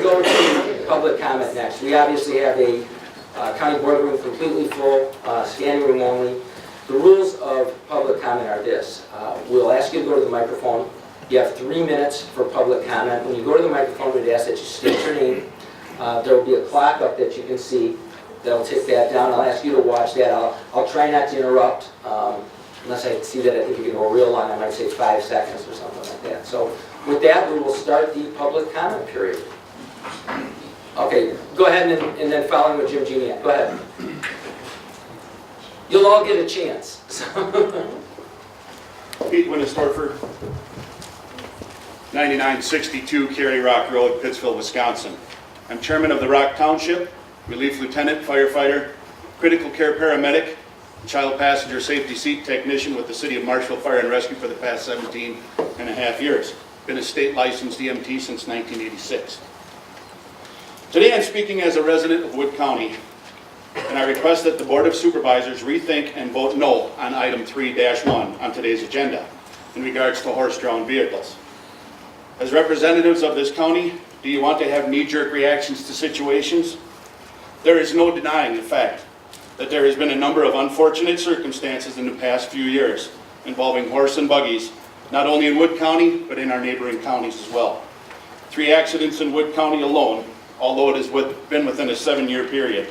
going to go to public comment next. We obviously have a county boardroom completely full, standing room only. The rules of public comment are this. We'll ask you to go to the microphone. You have 3 minutes for public comment. When you go to the microphone, we'd ask that you state your name. There will be a clock up that you can see that'll take that down. I'll ask you to watch that. I'll try not to interrupt. Unless I see that I think you can go real long, I might say 5 seconds or something like that. So with that, we will start the public comment period. Okay, go ahead and then following with Jim Geniak. Go ahead. You'll all get a chance. Pete Winnistorfer, 9962 Cary Rock Road, Pittsfield, Wisconsin. I'm chairman of the Rock Township, relief lieutenant, firefighter, critical care paramedic, child passenger safety seat technician with the City of Marshall Fire and Rescue for the past 17 and a half years. Been a state licensed EMT since 1986. Today I'm speaking as a resident of Wood County, and I request that the Board of Supervisors rethink and vote no on item 3-1 on today's agenda in regards to horse-drawn vehicles. As representatives of this county, do you want to have knee-jerk reactions to situations? There is no denying the fact that there has been a number of unfortunate circumstances in the past few years involving horse and buggies, not only in Wood County, but in our neighboring counties as well. 3 accidents in Wood County alone, although it has been within a 7-year period,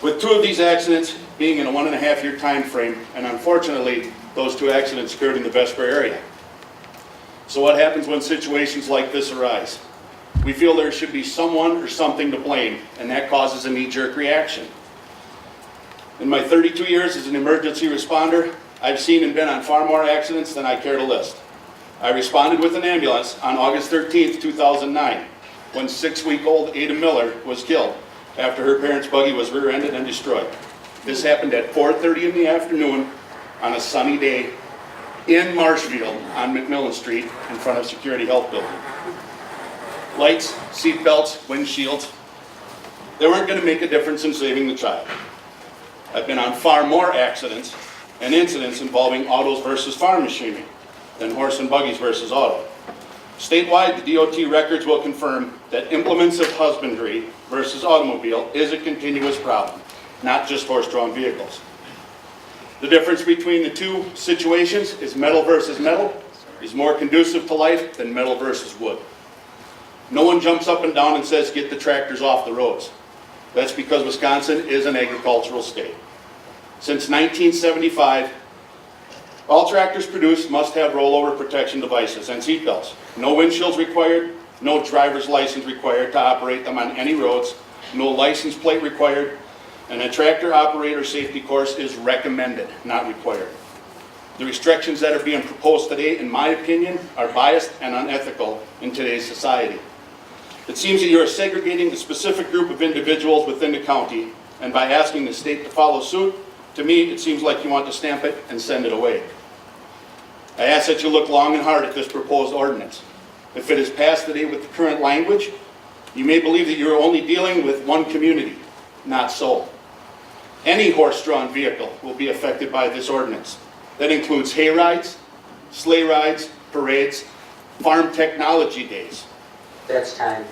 with 2 of these accidents being in a 1.5-year time frame, and unfortunately, those 2 accidents occurred in the Vesper area. So what happens when situations like this arise? We feel there should be someone or something to blame, and that causes a knee-jerk reaction. In my 32 years as an emergency responder, I've seen and been on far more accidents than I care to list. I responded with an ambulance on August 13th, 2009, when 6-week-old Ada Miller was killed after her parents' buggy was rear-ended and destroyed. This happened at 4:30 in the afternoon on a sunny day in Marshfield on McMillan Street in front of Security Health Building. Lights, seat belts, windshields, they weren't going to make a difference in saving the child. I've been on far more accidents and incidents involving autos versus farm machinery than horse and buggies versus auto. Statewide, the DOT records will confirm that implements of husbandry versus automobile is a continuous problem, not just horse-drawn vehicles. The difference between the 2 situations is metal versus metal is more conducive to life than metal versus wood. No one jumps up and down and says, get the tractors off the roads. That's because Wisconsin is an agricultural state. Since 1975, all tractors produced must have rollover protection devices and seatbelts. No windshields required, no driver's license required to operate them on any roads, no license plate required, and a tractor operator safety course is recommended, not required. The restrictions that are being proposed today, in my opinion, are biased and unethical in today's society. It seems that you are segregating a specific group of individuals within the county, and by asking the state to follow suit, to me, it seems like you want to stamp it and send it away. I ask that you look long and hard at this proposed ordinance. If it is passed today with the current language, you may believe that you are only dealing with one community. Not so. Any horse-drawn vehicle will be affected by this ordinance. That includes hay rides, sleigh rides, parades, farm technology days. That's time.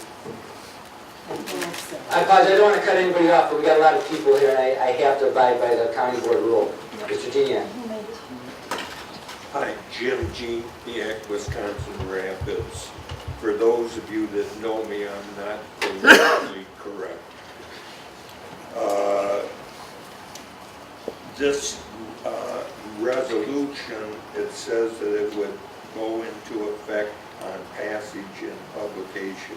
I apologize, I don't want to cut anybody off, but we got a lot of people here, and I have to abide by the county board rule. Mr. Geniak. Hi, Jim Geniak, Wisconsin Rapids. For those of you that know me, I'm not politically correct. This resolution, it says that it would go into effect on passage and publication.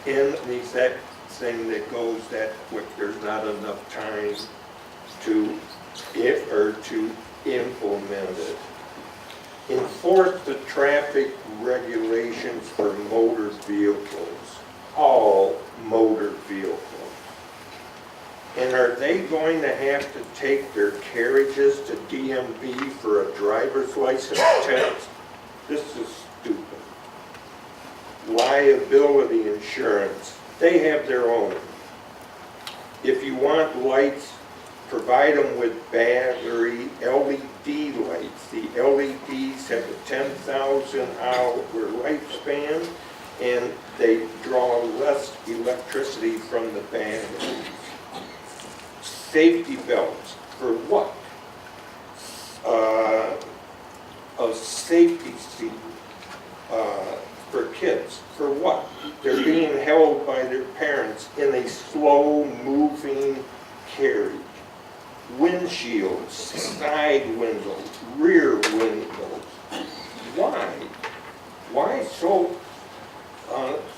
In the exact thing that goes that quick, there's not enough time to implement it. Enforce the traffic regulations for motor vehicles, all motor vehicles. And are they going to have to take their carriages to DMV for a driver's license test? This is stupid. Liability insurance, they have their own. If you want lights, provide them with battery LED lights. The LEDs have a 10,000 hour lifespan, and they draw less electricity from the batteries. Safety belts, for what? A safety seat for kids, for what? They're being held by their parents in a slow-moving carriage. Windshields, side windows, rear windows. Why? Why so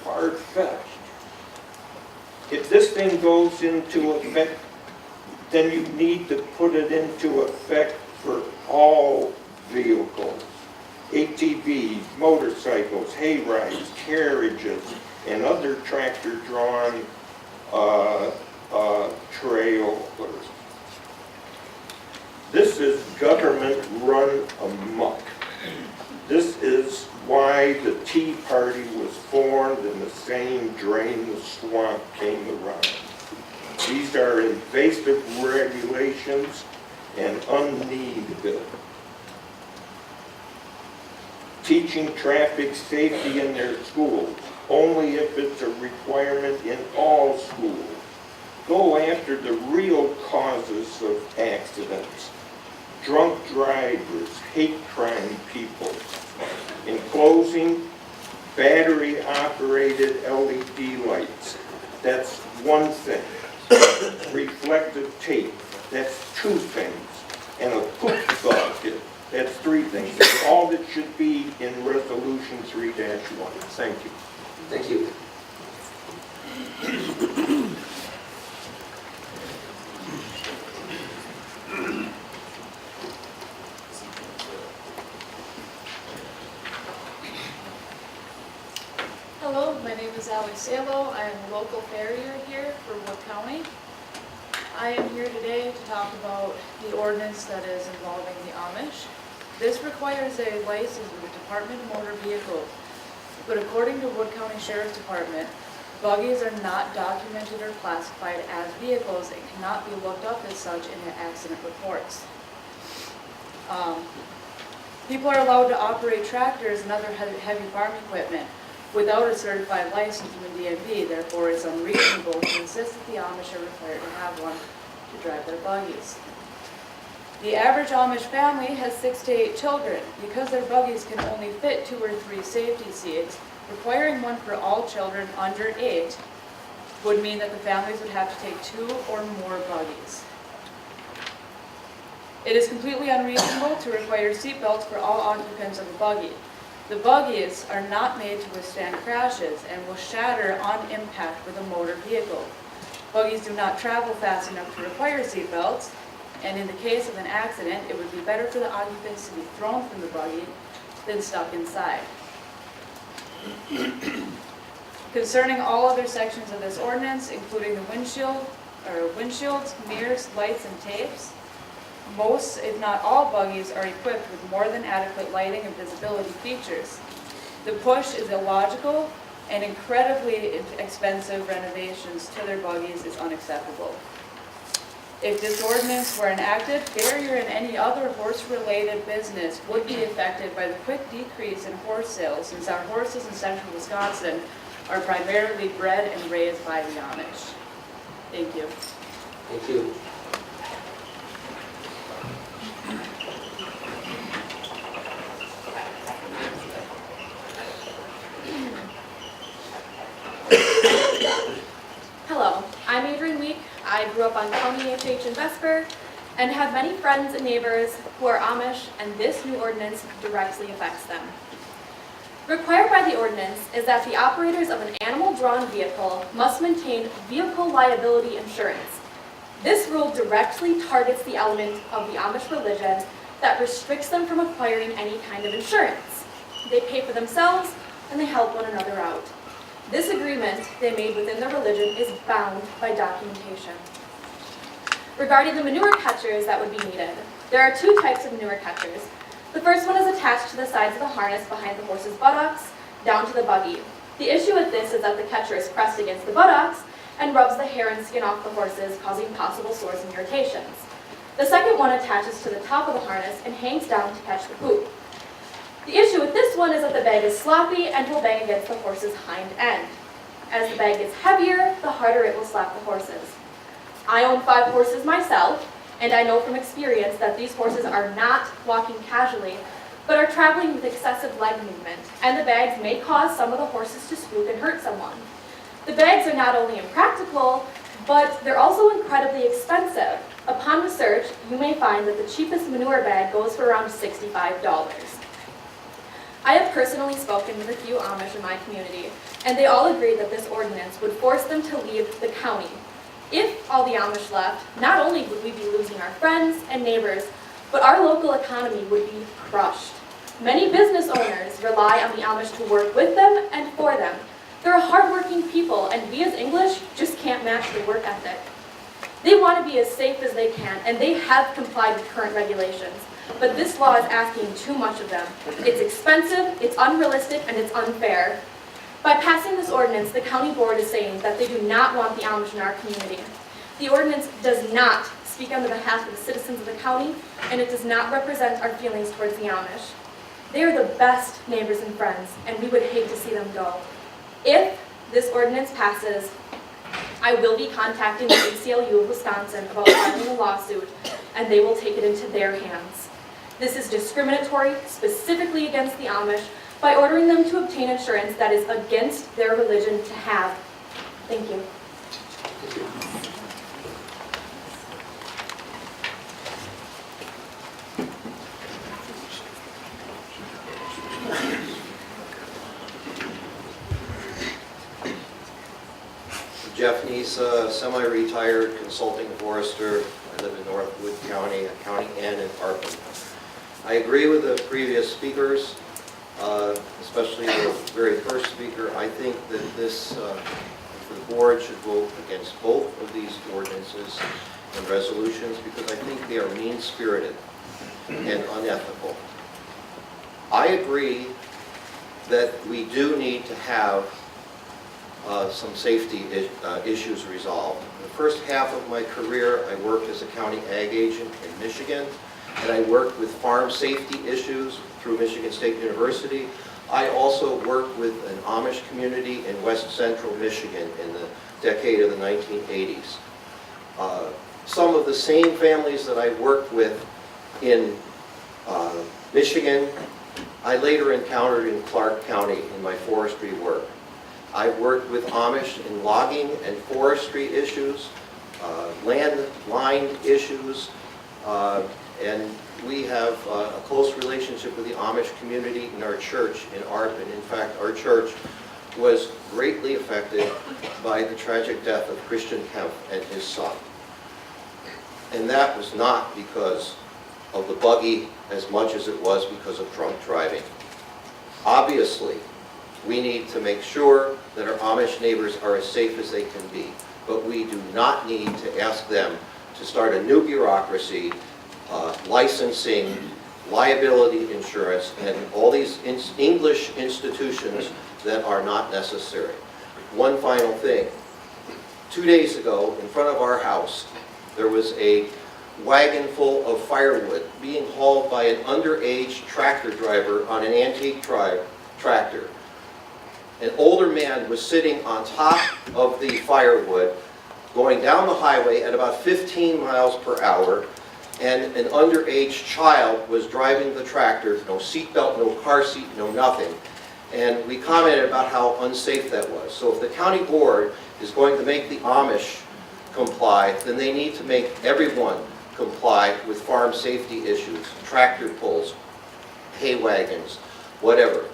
far-fetched? If this thing goes into effect, then you need to put it into effect for all vehicles. ATVs, motorcycles, hay rides, carriages, and other tractor-drawn trailers. This is government run amok. This is why the Tea Party was formed and the saying drain the swamp came around. These are invasive regulations and unneeded. Teaching traffic safety in their schools, only if it's a requirement in all schools. Go after the real causes of accidents. Drunk drivers, hate crime people. In closing, battery-operated LED lights. That's one thing. Reflective tape. That's two things. And a poop bucket. That's three things. That's all that should be in Resolution 3-1. Thank you. Thank you. Hello, my name is Alex Salo. I am a local farrier here for Wood County. I am here today to talk about the ordinance that is involving the Amish. This requires a license with the Department of Motor Vehicles, but according to Wood County Sheriff's Department, buggies are not documented or classified as vehicles and cannot be looked up as such in the accident reports. People are allowed to operate tractors and other heavy farm equipment without a certified license from the DMV. Therefore, it's unreasonable to insist that the Amish are required to have one to drive their buggies. The average Amish family has 6 to 8 children. Because their buggies can only fit 2 or 3 safety seats, requiring one for all children under 8 would mean that the families would have to take 2 or more buggies. It is completely unreasonable to require seat belts for all occupants of a buggy. The buggies are not made to withstand crashes and will shatter on impact with a motor vehicle. Buggies do not travel fast enough to require seat belts, and in the case of an accident, it would be better for the occupants to be thrown from the buggy than stuck inside. Concerning all other sections of this ordinance, including the windshields, mirrors, lights, and tapes, most, if not all, buggies are equipped with more than adequate lighting and visibility features. The push is illogical, and incredibly expensive renovations to their buggies is unacceptable. If this ordinance were enacted, farrier and any other horse-related business would be affected by the quick decrease in horse sales, since our horses in central Wisconsin are primarily bred and raised by the Amish. Thank you. Thank you. Hello, I'm Adrienne Week. I grew up on County HH in Vesper and have many friends and neighbors who are Amish, and this new ordinance directly affects them. Required by the ordinance is that the operators of an animal-drawn vehicle must maintain vehicle liability insurance. This rule directly targets the element of the Amish religion that restricts them from acquiring any kind of insurance. They pay for themselves and they help one another out. This agreement they made within their religion is bound by documentation. Regarding the manure catchers that would be needed, there are 2 types of manure catchers. The first one is attached to the sides of the harness behind the horse's buttocks, down to the buggy. The issue with this is that the catcher is pressed against the buttocks and rubs the hair and skin off the horses, causing possible sores and irritations. The second one attaches to the top of the harness and hangs down to catch the poop. The issue with this one is that the bag is sloppy and will bang against the horse's hind end. As the bag gets heavier, the harder it will slap the horses. I own 5 horses myself, and I know from experience that these horses are not walking casually, but are traveling with excessive leg movement, and the bags may cause some of the horses to spook and hurt someone. The bags are not only impractical, but they're also incredibly expensive. Upon research, you may find that the cheapest manure bag goes for around $65. I have personally spoken with a few Amish in my community, and they all agreed that this ordinance would force them to leave the county. If all the Amish left, not only would we be losing our friends and neighbors, but our local economy would be crushed. Many business owners rely on the Amish to work with them and for them. They're hardworking people, and we as English just can't match their work ethic. They want to be as safe as they can, and they have complied with current regulations. But this law is asking too much of them. It's expensive, it's unrealistic, and it's unfair. By passing this ordinance, the county board is saying that they do not want the Amish in our community. The ordinance does not speak on the behalf of the citizens of the county, and it does not represent our feelings towards the Amish. They are the best neighbors and friends, and we would hate to see them go. If this ordinance passes, I will be contacting the ACLU of Wisconsin about filing a lawsuit, and they will take it into their hands. This is discriminatory, specifically against the Amish, by ordering them to obtain insurance that is against their religion to have. Thank you. Jeff Neese, semi-retired consulting forester. I live in Northwood County, a county and in Arkham. I agree with the previous speakers, especially the very first speaker. I think that the board should vote against both of these ordinances and resolutions because I think they are mean-spirited and unethical. I agree that we do need to have some safety issues resolved. The first half of my career, I worked as a county ag agent in Michigan, and I worked with farm safety issues through Michigan State University. I also worked with an Amish community in west central Michigan in the decade of the 1980s. Some of the same families that I worked with in Michigan, I later encountered in Clark County in my forestry work. I've worked with Amish in logging and forestry issues, land line issues, and we have a close relationship with the Amish community in our church in Arp. And in fact, our church was greatly affected by the tragic death of Christian Kemp and his son. And that was not because of the buggy as much as it was because of drunk driving. Obviously, we need to make sure that our Amish neighbors are as safe as they can be, but we do not need to ask them to start a new bureaucracy, licensing, liability insurance, and all these English institutions that are not necessary. One final thing. 2 days ago, in front of our house, there was a wagon full of firewood being hauled by an underage tractor driver on an antique tractor. An older man was sitting on top of the firewood, going down the highway at about 15 miles per hour, and an underage child was driving the tractor, no seatbelt, no car seat, no nothing. And we commented about how unsafe that was. So if the county board is going to make the Amish comply, then they need to make everyone comply with farm safety issues, tractor pulls, hay wagons, whatever.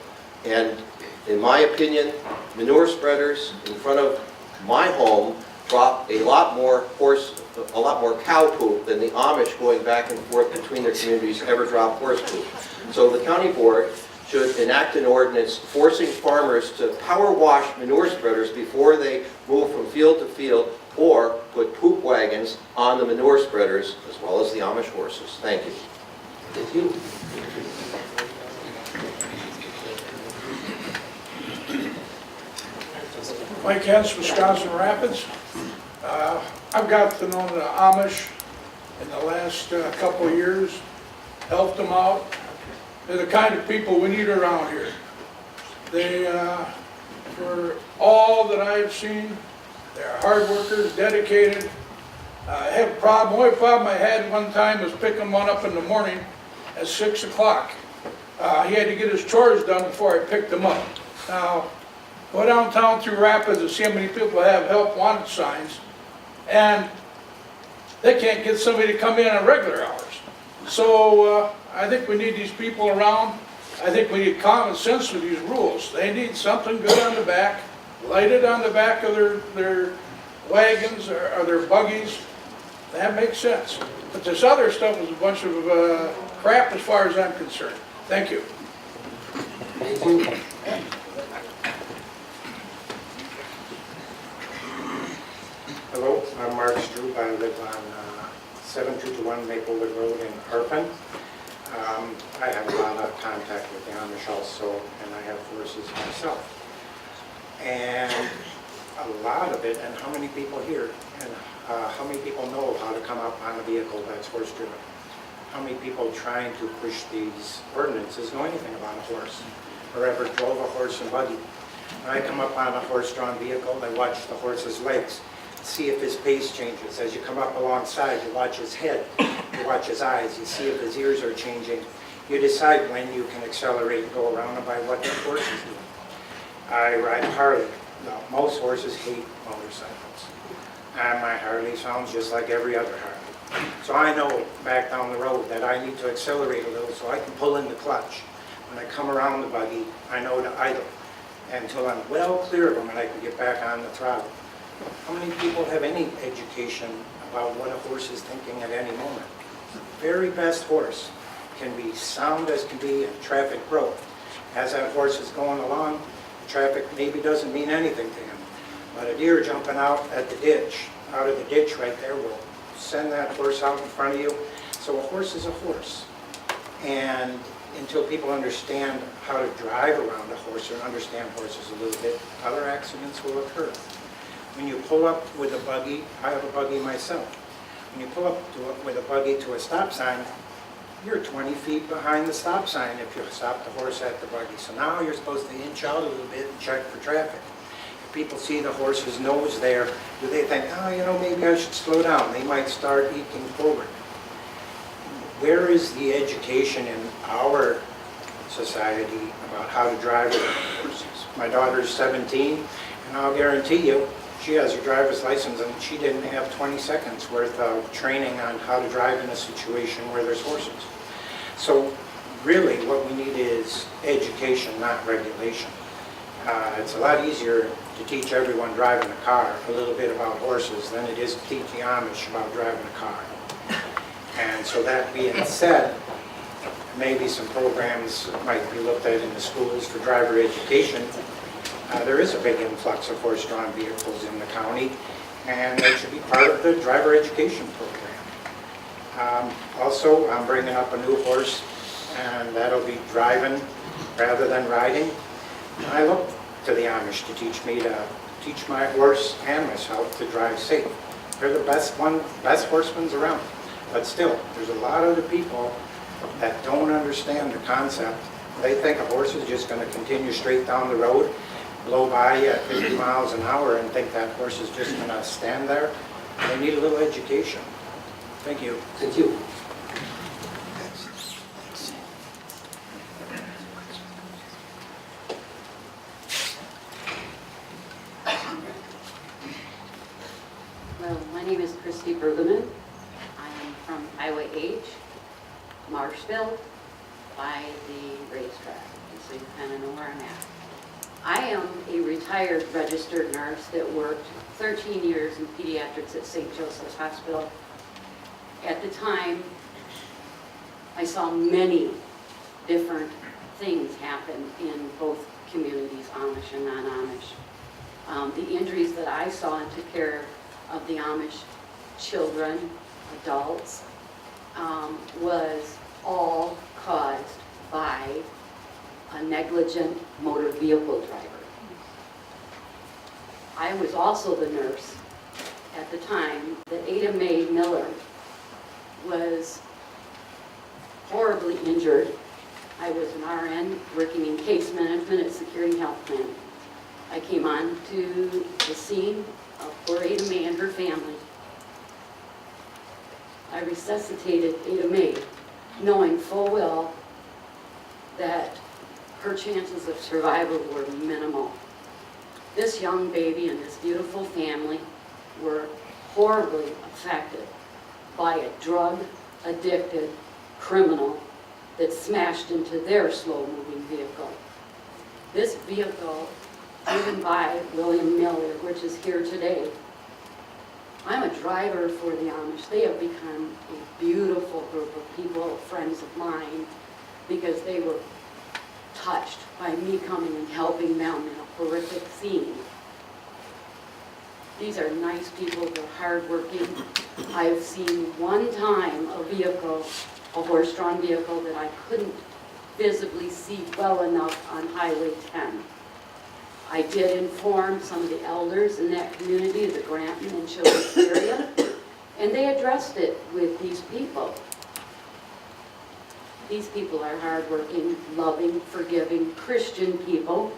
And in my opinion, manure spreaders in front of my home drop a lot more cow poop than the Amish going back and forth between their communities ever drop horse poop. So the county board should enact an ordinance forcing farmers to power wash manure spreaders before they move from field to field, or put poop wagons on the manure spreaders as well as the Amish horses. Thank you. Thank you. Mike Hens, Wisconsin Rapids. I've got to know the Amish in the last couple of years, helped them out, They're the kind of people we need around here. They, for all that I've seen, they're hard workers, dedicated. I have a problem, only problem I had one time was picking one up in the morning at 6 o'clock. He had to get his chores done before I picked him up. Now, go downtown through Rapids and see how many people have help wanted signs, and they can't get somebody to come in on regular hours. So I think we need these people around. I think we need common sense with these rules. They need something good on the back, lighted on the back of their wagons or their buggies. That makes sense. But this other stuff is a bunch of crap as far as I'm concerned. Thank you. Thank you. Hello, I'm Mark Stroop. I live on 7221 Maplewood Road in Arpin. I have a lot of contact with the Amish also, and I have horses myself. And a lot of it, and how many people here, and how many people know how to come up on a vehicle that's horse-driven? How many people trying to push these ordinances know anything about a horse, or ever drove a horse and buggy? When I come up on a horse-drawn vehicle, I watch the horse's legs, see if his pace changes. As you come up alongside, you watch his head, you watch his eyes, you see if his ears are changing. You decide when you can accelerate and go around and by what the horse is doing. I ride a Harley. Now, most horses hate motorcycles. And my Harley sounds just like every other Harley. So I know back down the road that I need to accelerate a little so I can pull in the clutch. When I come around the buggy, I know to idle until I'm well clear of them and I can get back on the throttle. How many people have any education about what a horse is thinking at any moment? The very best horse can be sound as can be in traffic broke. As that horse is going along, traffic maybe doesn't mean anything to him. But a deer jumping out at the ditch, out of the ditch right there, will send that horse out in front of you. So a horse is a horse. And until people understand how to drive around a horse or understand horses a little bit, other accidents will occur. When you pull up with a buggy, I have a buggy myself. When you pull up with a buggy to a stop sign, you're 20 feet behind the stop sign if you stop the horse at the buggy. So now you're supposed to inch out a little bit and check for traffic. If people see the horse's nose there, do they think, oh, you know, maybe I should slow down? They might start eking forward. Where is the education in our society about how to drive with horses? My daughter's 17, and I'll guarantee you, she has her driver's license and she didn't have 20 seconds worth of training on how to drive in a situation where there's horses. So really what we need is education, not regulation. It's a lot easier to teach everyone driving a car a little bit about horses than it is to teach the Amish about driving a car. And so that being said, maybe some programs might be looked at in the schools for driver education. There is a big influx of horse-drawn vehicles in the county, and it should be part of the driver education program. Also, I'm bringing up a new horse, and that'll be driving rather than riding. I look to the Amish to teach my horse and myself to drive safe. They're the best horsemen around. But still, there's a lot of the people that don't understand the concept. They think a horse is just going to continue straight down the road, blow by at 50 miles an hour and think that horse is just going to stand there. They need a little education. Thank you. Thank you. Well, my name is Christy Bergman. I am from Highway H, Marshville, by the racetrack, so you kind of know where I'm at. I am a retired registered nurse that worked 13 years in pediatrics at St. Joseph's Hospital. At the time, I saw many different things happen in both communities, Amish and non-Amish. The injuries that I saw and took care of the Amish children, adults, was all caused by a negligent motor vehicle driver. I was also the nurse at the time that Ada Mae Miller was horribly injured I was an RN working in case management at Security Health Plan. I came on to the scene of poor Ada Mae and her family. I resuscitated Ada Mae, knowing full well that her chances of survival were minimal. This young baby and this beautiful family were horribly affected by a drug-addicted criminal that smashed into their slow-moving vehicle. This vehicle, driven by William Miller, which is here today. I'm a driver for the Amish. They have become a beautiful group of people, friends of mine, because they were touched by me coming and helping them in a horrific scene. These are nice people, they're hardworking. I've seen one time a vehicle, a horse-drawn vehicle that I couldn't visibly see well enough on Highway 10. I did inform some of the elders in that community, the Granton and Children's area, and they addressed it with these people. These people are hardworking, loving, forgiving Christian people,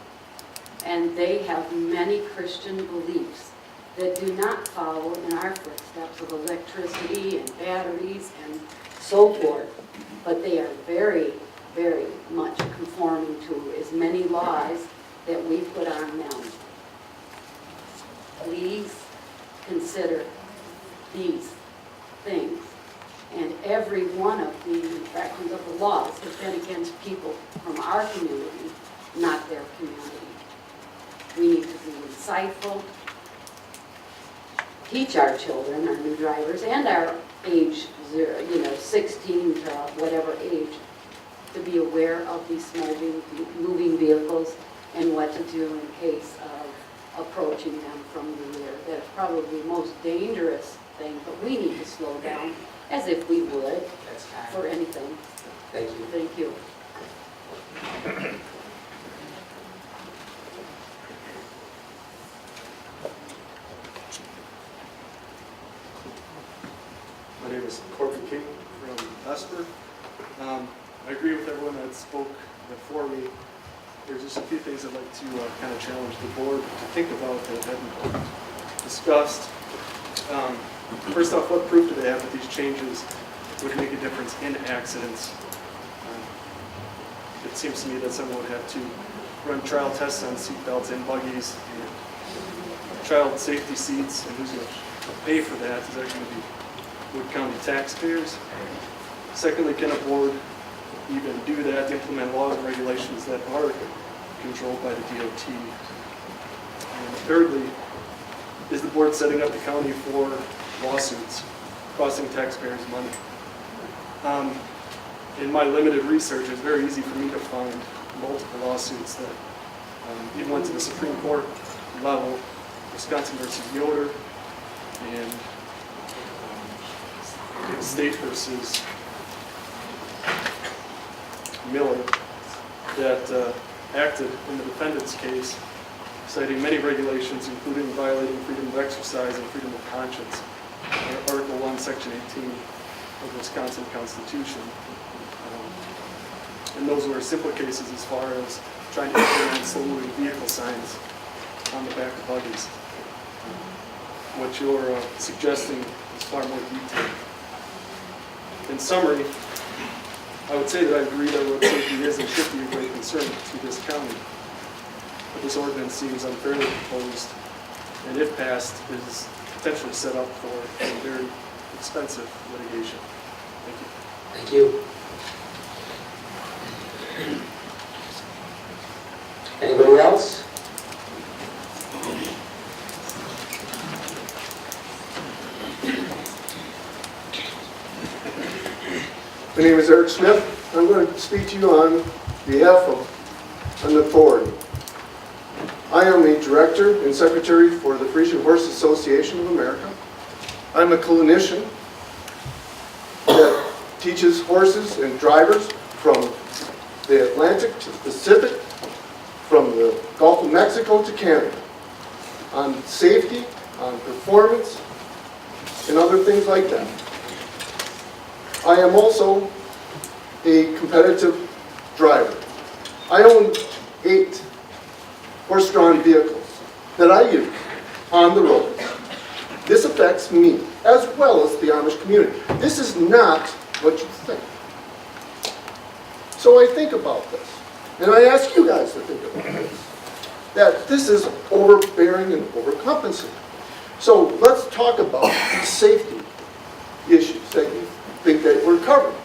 and they have many Christian beliefs that do not follow in our footsteps of electricity and batteries and so forth, but they are very, very much conforming to as many laws that we put on them. Please consider these things. And every one of the infractions of the laws has been against people from our community, not their community. We need to be insightful, teach our children, our new drivers, and our age, 16 to whatever age, to be aware of these moving vehicles and what to do in case of approaching them from the rear. That's probably the most dangerous thing, but we need to slow down as if we would That's kind. for anything. Thank you. Thank you. My name is Corbin King from Vesper. I agree with everyone that spoke before me. There's just a few things I'd like to kind of challenge the board to think about that haven't discussed. First off, what proof do they have that these changes would make a difference in accidents? It seems to me that someone would have to run trial tests on seat belts in buggies and child safety seats, and who's going to pay for that? Is that going to be Wood County taxpayers? Secondly, can a board even do that, implement laws and regulations that are controlled by the DOT? And thirdly, is the board setting up the county for lawsuits, costing taxpayers money? In my limited research, it's very easy for me to find multiple lawsuits that even went to the Supreme Court level, Wisconsin versus Yoder, and State versus Miller, that acted in the defendant's case, citing many regulations, including violating freedom of exercise and freedom of conscience, Article 1, Section 18 of the Wisconsin Constitution. And those were simple cases as far as trying to implement slow-moving vehicle signs on the back of buggies. What you're suggesting is far more detailed. In summary, I would say that I agree that road safety is and should be a great concern to this county. But this ordinance seems unfairly proposed, and if passed, is potentially set up for some very expensive litigation. Thank you. Thank you. Anybody else? My name is Eric Smith. I'm going to speak to you on behalf of an authority. I am the Director and Secretary for the Frisian Horse Association of America. I'm a clinician that teaches horses and drivers from the Atlantic to the Pacific, from the Gulf of Mexico to Canada, on safety, on performance, and other things like that. I am also a competitive driver. I own 8 horse-drawn vehicles that I use on the road. This affects me as well as the Amish community. This is not what you think. So I think about this, and I ask you guys to think about this, that this is overbearing and overcompensating. So let's talk about these safety issues that you think that we're covering.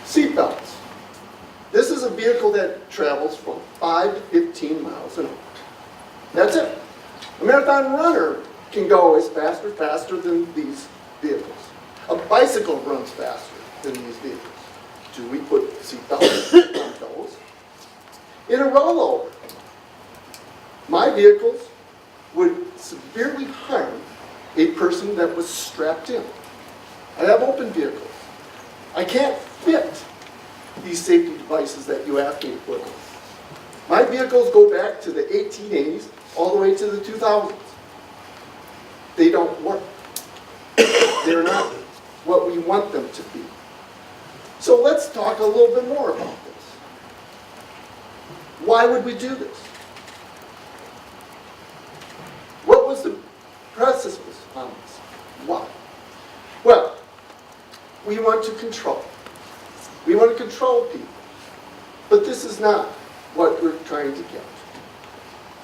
Seatbelts. This is a vehicle that travels from 5 to 15 miles an hour. That's it. A marathon runner can go as faster than these vehicles. A bicycle runs faster than these vehicles. Do we put seatbelts on those? In a rollover, my vehicles would severely harm a person that was strapped in. I have open vehicles. I can't fit these safety devices that you asked me to put in. My vehicles go back to the 1880s all the way to the 2000s. They don't work. They're not what we want them to be. So let's talk a little bit more about this. Why would we do this? What was the precipice on this? Why? Well, we want to control. We want to control people. But this is not what we're trying to get.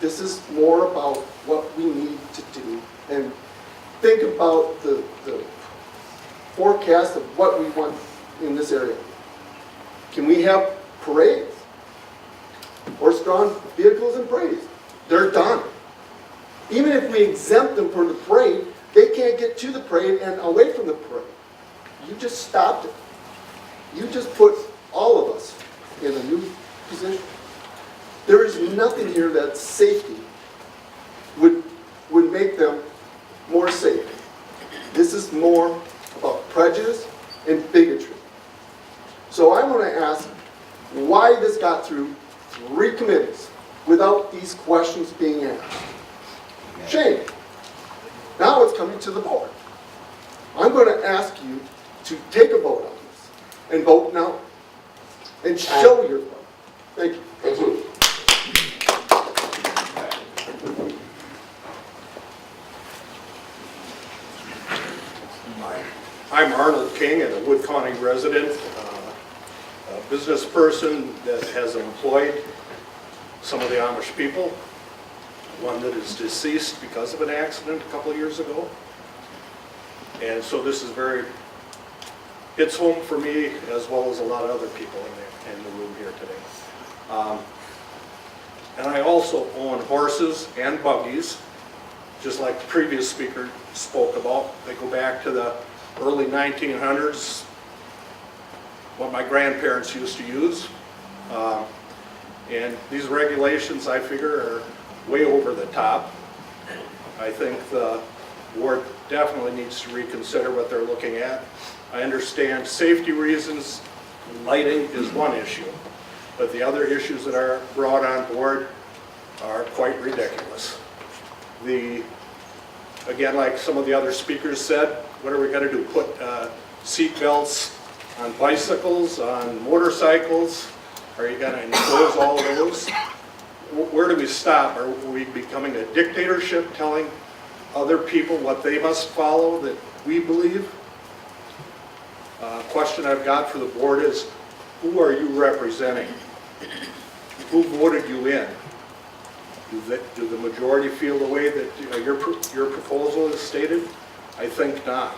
This is more about what we need to do and think about the forecast of what we want in this area. Can we have parades? Horse-drawn vehicles and parades. They're done. Even if we exempt them from the parade, they can't get to the parade and away from the parade. You just stopped it. You just put all of us in a new position. There is nothing here that safety would make them more safe. This is more about prejudice and bigotry. So I want to ask why this got through 3 committees without these questions being asked. Shame. Now it's coming to the board. I'm going to ask you to take a vote on this and vote no. And show your vote. Thank you. Thank you. I'm Arnold King, and a Wood County resident, a business person that has employed some of the Amish people, one that is deceased because of an accident a couple of years ago. And so this is hits home for me as well as a lot of other people in the room here today. And I also own horses and buggies, just like the previous speaker spoke about. They go back to the early 1900s, what my grandparents used to use. And these regulations, I figure, are way over the top. I think the board definitely needs to reconsider what they're looking at. I understand safety reasons, lighting is one issue, but the other issues that are brought on board are quite ridiculous. Again, like some of the other speakers said, what are we going to do? Put seat belts on bicycles, on motorcycles? Are you going to impose all those? Where do we stop? Are we becoming a dictatorship, telling other people what they must follow that we believe? Question I've got for the board is, who are you representing? Who voted you in? Do the majority feel the way that your proposal is stated? I think not.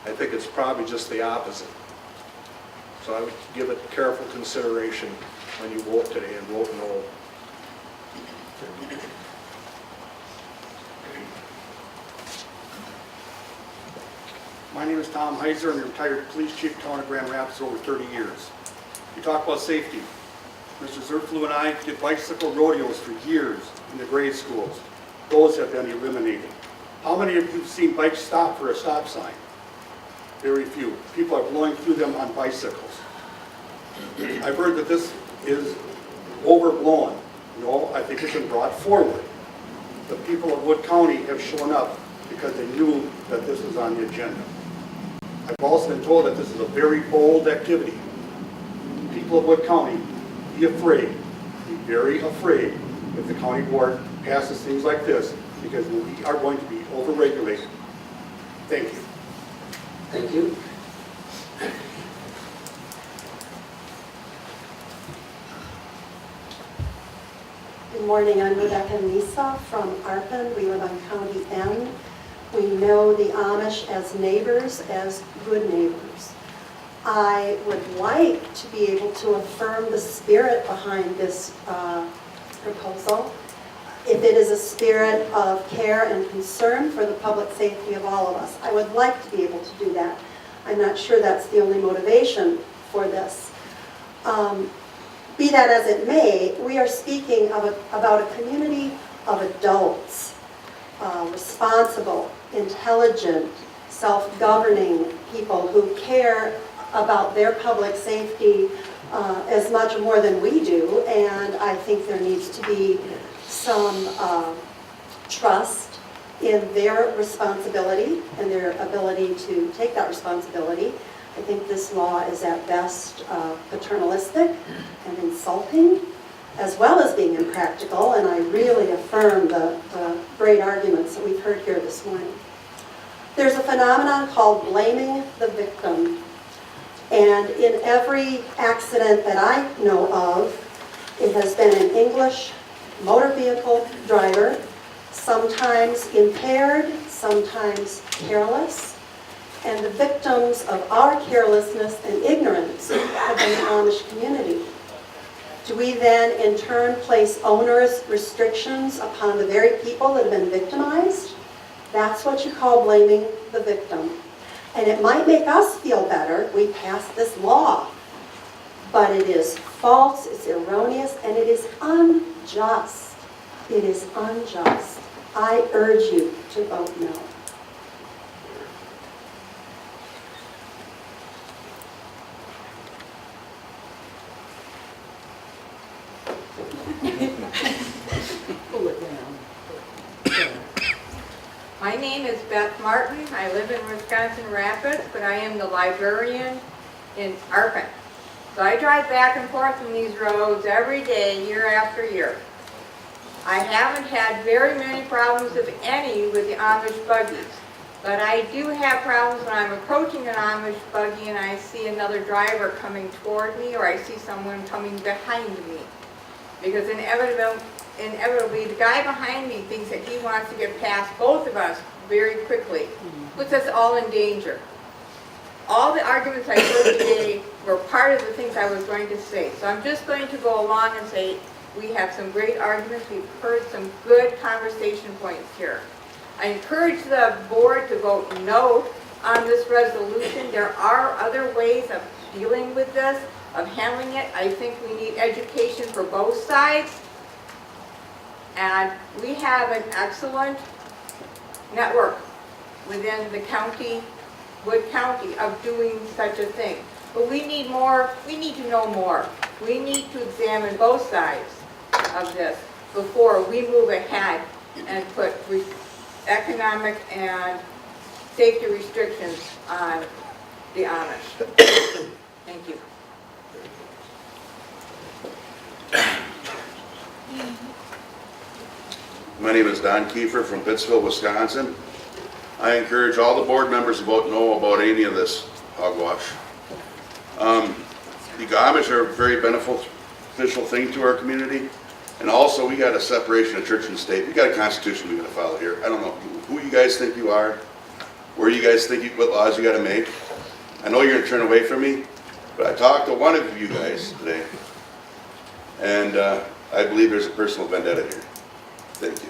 I think it's probably just the opposite. So I would give it careful consideration when you vote today and vote no. My name is Tom Heiser. I'm a retired police chief, town of Grand Rapids, over 30 years. You talk about safety. Mr. Zerflu and I did bicycle rodeos for years in the grade schools. Those have been eliminated. How many of you have seen bikes stop for a stop sign? Very few. People are blowing through them on bicycles. I've heard that this is overblown. No, I think it's been brought forward. The people of Wood County have shown up because they knew that this was on the agenda. I've also been told that this is a very bold activity. People people of Wood County, be afraid, be very afraid if the county board passes things like this, because we are going to be overregulated. Thank you. Thank you. Good morning, I'm Rebecca Nisa from Arpin. We live on County N. We know the Amish as neighbors, as good neighbors. I would like to be able to affirm the spirit behind this proposal. If it is a spirit of care and concern for the public safety of all of us, I would like to be able to do that. I'm not sure that's the only motivation for this. Be that as it may, we are speaking about a community of adults, responsible, intelligent, self-governing people who care about their public safety as much or more than we do, and I think there needs to be some trust in their responsibility and their ability to take that responsibility. I think this law is at best paternalistic and insulting, as well as being impractical, and I really affirm the great arguments that we've heard here this morning. There's a phenomenon called blaming the victim, and in every accident that I know of, it has been an English motor vehicle driver, sometimes impaired, sometimes careless, and the victims of our carelessness and ignorance have been the Amish community. Do we then in turn place onerous restrictions upon the very people that have been victimized? That's what you call blaming the victim. And it might make us feel better, we passed this law, but it is false, it's erroneous, and it is unjust. It is unjust. I urge you to vote no. My name is Beth Martin. I live in Wisconsin Rapids, but I am the librarian in Arpin. So I drive back and forth on these roads every day, year after year. I haven't had very many problems, if any, with the Amish buggies. But I do have problems when I'm approaching an Amish buggy and I see another driver coming toward me, or I see someone coming behind me. Because inevitably, the guy behind me thinks that he wants to get past both of us very quickly, puts us all in danger. All the arguments I heard today were part of the things I was going to say. So I'm just going to go along and say we have some great arguments. We've heard some good conversation points here. I encourage the board to vote no on this resolution. There are other ways of dealing with this, of handling it. I think we need education for both sides. And we have an excellent network within the county, Wood County, of doing such a thing. But we need more, we need to know more. We need to examine both sides of this before we move ahead and put economic and safety restrictions on the Amish. Thank you. My name is Don Kiefer from Pittsfield, Wisconsin. I encourage all the board members to vote no about any of this hogwash. The Amish are a very beneficial thing to our community, and also we got a separation of church and state. We got a constitution we got to follow here. I don't know who you guys think you are, where you guys think what laws you got to make. I know you're going to turn away from me, but I talked to one of you guys today, and I believe there's a personal vendetta here. Thank you.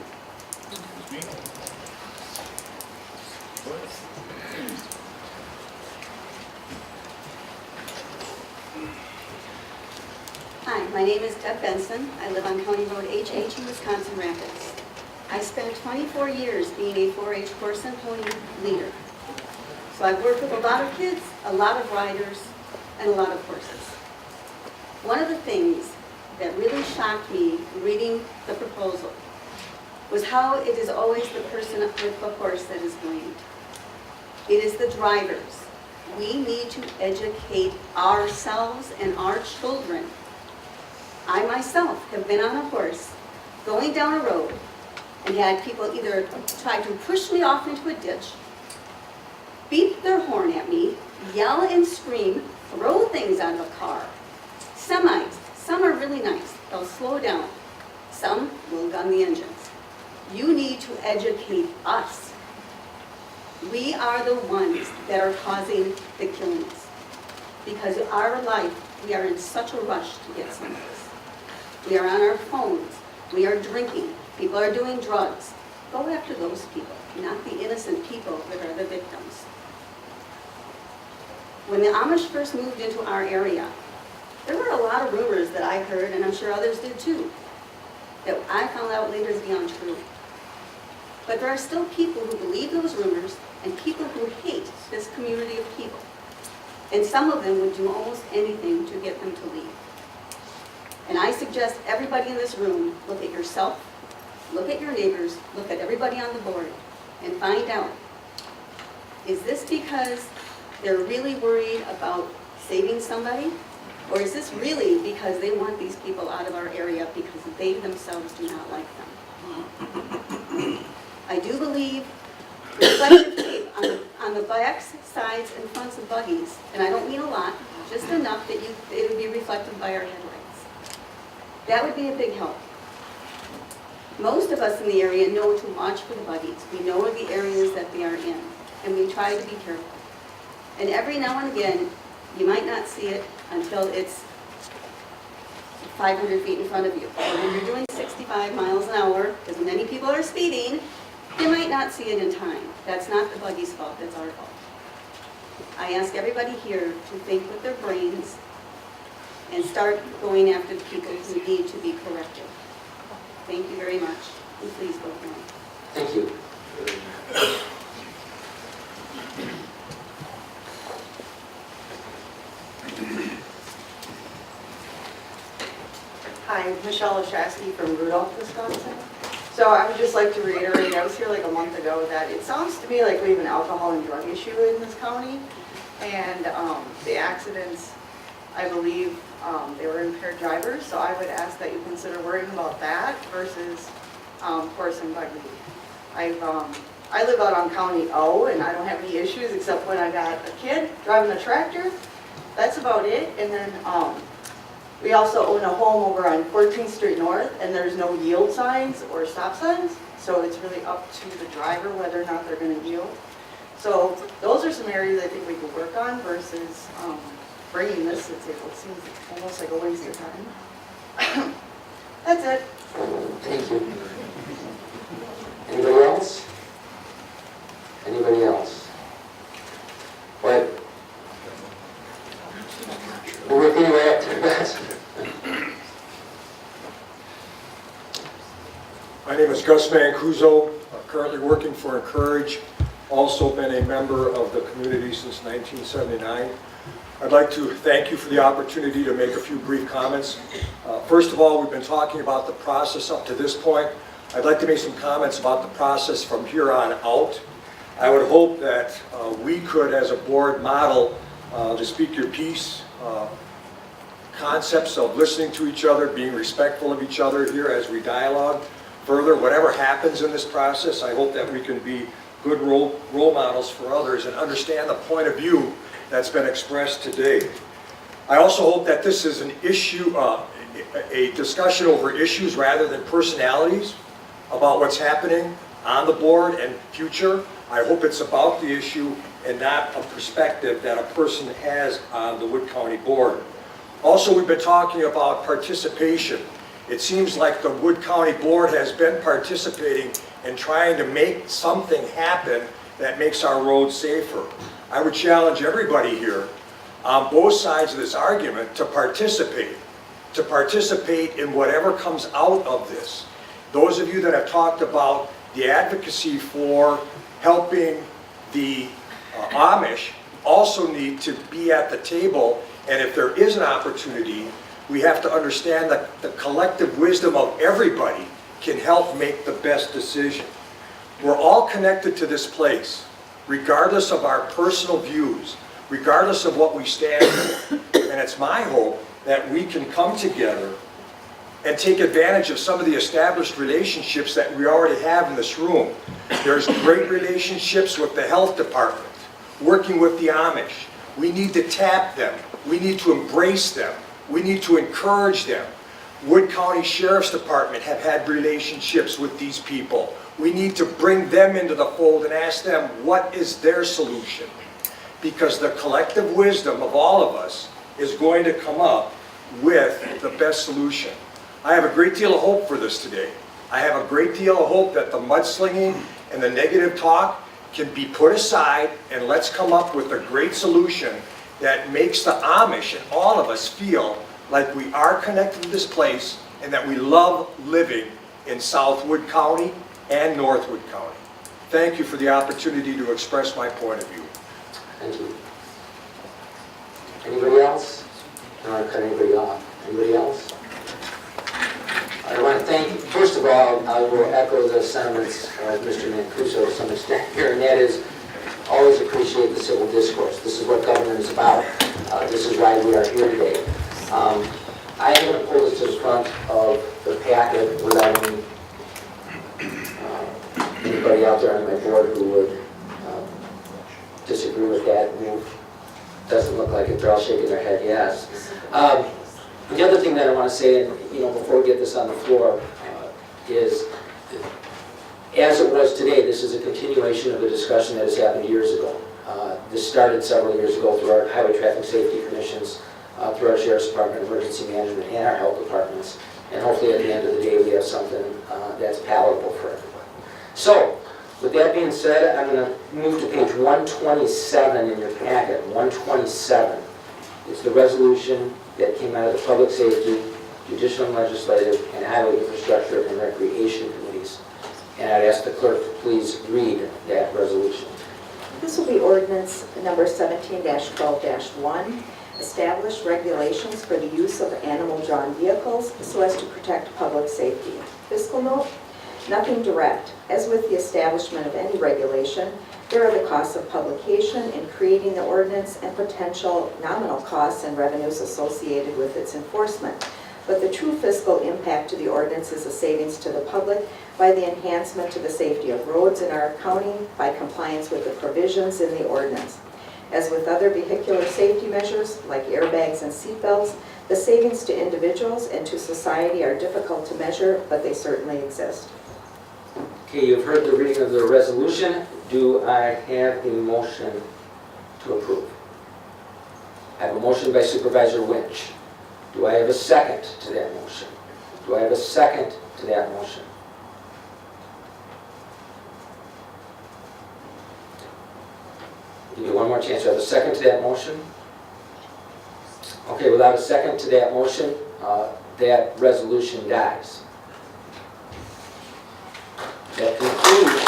Hi, my name is Deb Benson. I live on County Road HH in Wisconsin Rapids. I spent 24 years being a 4-H horse and pony leader. So I've worked with a lot of kids, a lot of riders, and a lot of horses. One of the things that really shocked me reading the proposal was how it is always the person with the horse that is blamed. It is the drivers. We need to educate ourselves and our children. I myself have been on a horse going down a road and had people either try to push me off into a ditch, beep their horn at me, yell and scream, throw things out of a car. Semis, some are really nice. They'll slow down. Some will gun the engines. You need to educate us. We are the ones that are causing the killings. Because of our life, we are in such a rush to get someplace. We are on our phones. We are drinking. People are doing drugs. Go after those people, not the innocent people that are the victims. When the Amish first moved into our area, there were a lot of rumors that I heard, and I'm sure others did too, that I found out later to be untrue. But there are still people who believe those rumors and people who hate this community of people. And some of them would do almost anything to get them to leave. And I suggest everybody in this room look at yourself, look at your neighbors, look at everybody on the board, and find out, is this because they're really worried about saving somebody? Or is this really because they want these people out of our area because they themselves do not like them? I do believe reflective tape on the backs, sides, and fronts of buggies, and I don't mean a lot, just enough that it would be reflected by our headlights. That would be a big help. Most of us in the area know to watch for the buggies. We know the areas that they are in, and we try to be careful. And every now and again, you might not see it until it's 500 feet in front of you. Or when you're doing 65 miles an hour, because many people are speeding, you might not see it in time. That's not the buggy's fault, that's our fault. I ask everybody here to think with their brains and start going after the people who need to be corrected. Thank you very much, and please vote no. Thank you. Hi, Michelle Oshasky from Rudolph, Wisconsin. So I would just like to reiterate, I was here like a month ago, that it sounds to me like we have an alcohol and drug issue in this county. And the accidents, I believe, they were impaired drivers, so I would ask that you consider worrying about that versus horse and buggy. I live out on County O, and I don't have any issues except when I got a kid driving a tractor. That's about it. And then we also own a home over on 14th Street North, and there's no yield signs or stop signs, so it's really up to the driver whether or not they're going to yield. So those are some areas I think we could work on versus bringing this to the table. It seems almost like a waste of time. That's it. Thank you. Anybody else? Anybody else? What? We're working our way up to the best. My name is Gus Mancuso, currently working for Encourage, also been a member of the community since 1979. I'd like to thank you for the opportunity to make a few brief comments. First of all, we've been talking about the process up to this point. I'd like to make some comments about the process from here on out. I would hope that we could, as a board, model the speak your piece, concepts of listening to each other, being respectful of each other here as we dialogue further. Whatever happens in this process, I hope that we can be good role models for others and understand the point of view that's been expressed today. I also hope that this is an issue, a discussion over issues rather than personalities about what's happening on the board and future. I hope it's about the issue and not a perspective that a person has on the Wood County Board. Also, we've been talking about participation. It seems like the Wood County Board has been participating in trying to make something happen that makes our roads safer. I would challenge everybody here on both sides of this argument to participate in whatever comes out of this. Those of you that have talked about the advocacy for helping the Amish also need to be at the table, and if there is an opportunity, we have to understand that the collective wisdom of everybody can help make the best decision. We're all connected to this place, regardless of our personal views. regardless of what we stand for. And it's my hope that we can come together and take advantage of some of the established relationships that we already have in this room. There's great relationships with the health department, working with the Amish. We need to tap them. We need to embrace them. We need to encourage them. Wood County Sheriff's Department have had relationships with these people. We need to bring them into the fold and ask them, what is their solution? Because the collective wisdom of all of us is going to come up with the best solution. I have a great deal of hope for this today. I have a great deal of hope that the mudslinging and the negative talk can be put aside, and let's come up with a great solution that makes the Amish and all of us feel like we are connected to this place and that we love living in South Wood County and North Wood County. Thank you for the opportunity to express my point of view. Thank you. Anybody else? I don't want to cut anybody off. Anybody else? I want to thank, first of all, I will echo the sentiments of Mr. Mancuso to some extent here, and that is always appreciate the civil discourse. This is what government is about. This is why we are here today. I am going to pull this to the front of the packet without anybody out there on my board who would disagree with that move. Doesn't look like it. They're all shaking their head yes. The other thing that I want to say, and before we get this on the floor, is as it was today, this is a continuation of a discussion that has happened years ago. This started several years ago through our Highway Traffic Safety Commissions, through our Sheriff's Department, Emergency Management, and our health departments. And hopefully at the end of the day we have something that's palatable for everybody. So, with that being said, I'm going to move to page 127 in your packet. 127 is the resolution that came out of the Public Safety, Judicial and Legislative, and Highway Infrastructure and Recreation Committees. And I'd ask the clerk to please read that resolution. This will be ordinance number 17-12-1. Establish regulations for the use of animal-drawn vehicles so as to protect public safety. Fiscal note, nothing direct. As with the establishment of any regulation, there are the costs of publication in creating the ordinance and potential nominal costs and revenues associated with its enforcement. But the true fiscal impact to the ordinance is a savings to the public by the enhancement to the safety of roads in our county by compliance with the provisions in the ordinance. As with other vehicular safety measures like airbags and seatbelts, the savings to individuals and to society are difficult to measure, but they certainly exist. Okay, you've heard the reading of the resolution. Do I have a motion to approve? I have a motion by Supervisor Winch. Do I have a second to that motion? Do I have a second to that motion? Give you one more chance. Do I have a second to that motion? Okay, without a second to that motion, that resolution dies. That concludes.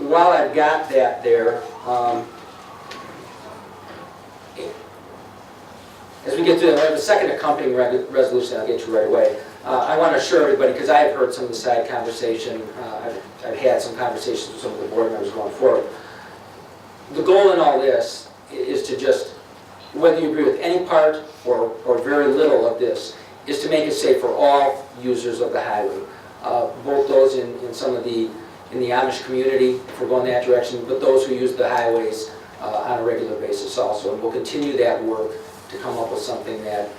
While I've got that there, as we get to the second accompanying resolution, I'll get to right away. I want to assure everybody, because I have heard some of the side conversation, I've had some conversations with some of the board members going forward. The goal in all this is to just, whether you agree with any part or very little of this, is to make it safe for all users of the highway. Both those in some of the Amish community, if we're going that direction, but those who use the highways on a regular basis also. And we'll continue that work to come up with something that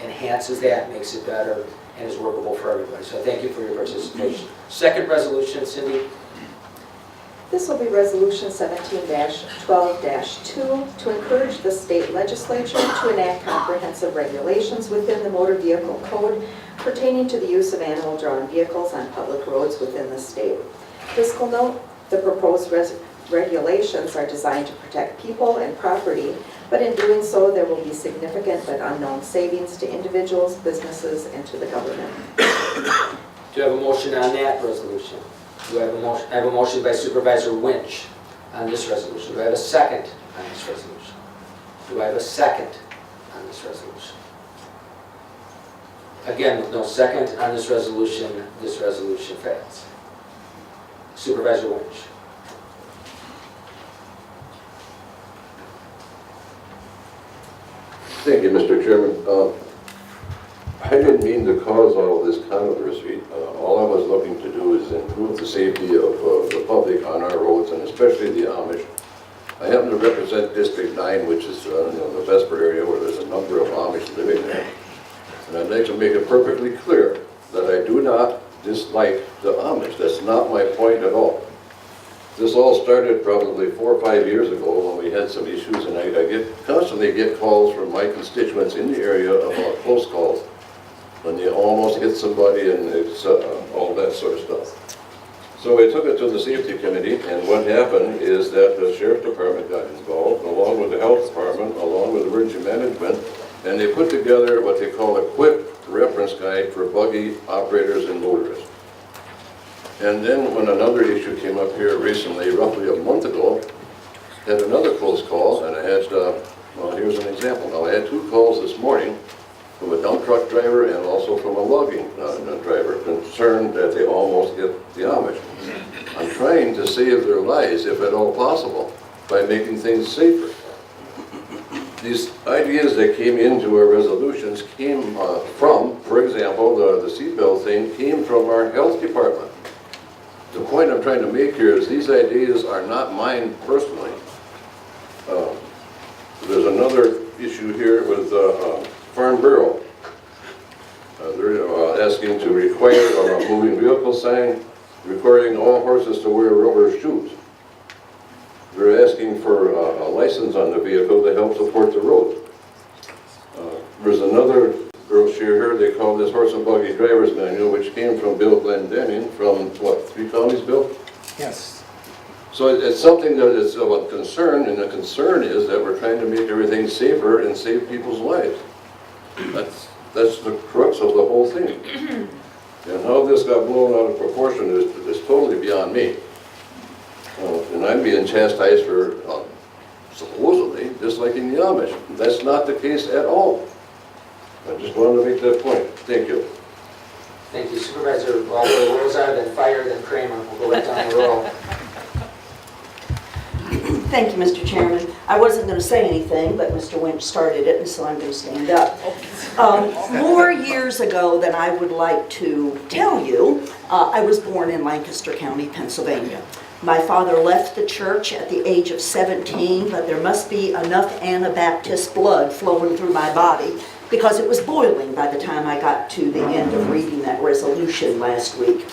enhances that, makes it better, and is workable for everybody. So thank you for your participation. Second resolution, Cindy. This will be Resolution 17-12-2 to encourage the state legislature to enact comprehensive regulations within the Motor Vehicle Code pertaining to the use of animal-drawn vehicles on public roads within the state. Fiscal note, the proposed regulations are designed to protect people and property, but in doing so there will be significant but unknown savings to individuals, businesses, and to the government. Do you have a motion on that resolution? Do I have a motion? I have a motion by Supervisor Winch on this resolution. Do I have a second on this resolution? Do I have a second on this resolution? Again, with no second on this resolution fails. Supervisor Winch. Thank you, Mr. Chairman. I didn't mean to cause all this controversy. All I was looking to do is improve the safety of the public on our roads, and especially the Amish. I happen to represent District 9, which is the Vesper area where there's a number of Amish living there. And I'd like to make it perfectly clear that I do not dislike the Amish. That's not my point at all. This all started probably 4 or 5 years ago when we had some issues, and I constantly get calls from my constituents in the area about close calls, when they almost hit somebody and it's all that sort of stuff. So we took it to the safety committee, and what happened is that the sheriff department got involved, along with the health department, along with emergency management, and they put together what they call a quick reference guide for buggy operators and motorists. And then when another issue came up here recently, roughly a month ago, had another close call, and I had, well, here's an example. Now, I had 2 calls this morning from a dump truck driver and also from a logging driver, concerned that they almost hit the Amish. I'm trying to save their lives, if at all possible, by making things safer. These ideas that came into our resolutions came from, for example, the seatbelt thing came from our health department. The point I'm trying to make here is these ideas are not mine personally. There's another issue here with Farm Bureau. They're asking to require a moving vehicle sign, requiring all horses to wear rubber shoes. They're asking for a license on the vehicle to help support the road. There's another brochure here they call this Horse and Buggy Driver's Manual, which came from Bill Glendenning from, what, 3 counties, Bill? Yes. So it's something that is of a concern, and the concern is that we're trying to make everything safer and save people's lives. That's the crux of the whole thing. And how this got blown out of proportion is totally beyond me. And I'm being chastised for supposedly disliking the Amish. That's not the case at all. I just wanted to make that point. Thank you. Thank you, Supervisor. Well, the rules are then Fire, then Kramer. We'll go right down the roll. Thank you, Mr. Chairman. I wasn't going to say anything, but Mr. Winch started it, and so I'm going to stand up. More years ago than I would like to tell you, I was born in Lancaster County, Pennsylvania. My father left the church at the age of 17, but there must be enough Anabaptist blood flowing through my body because it was boiling by the time I got to the end of reading that resolution last week.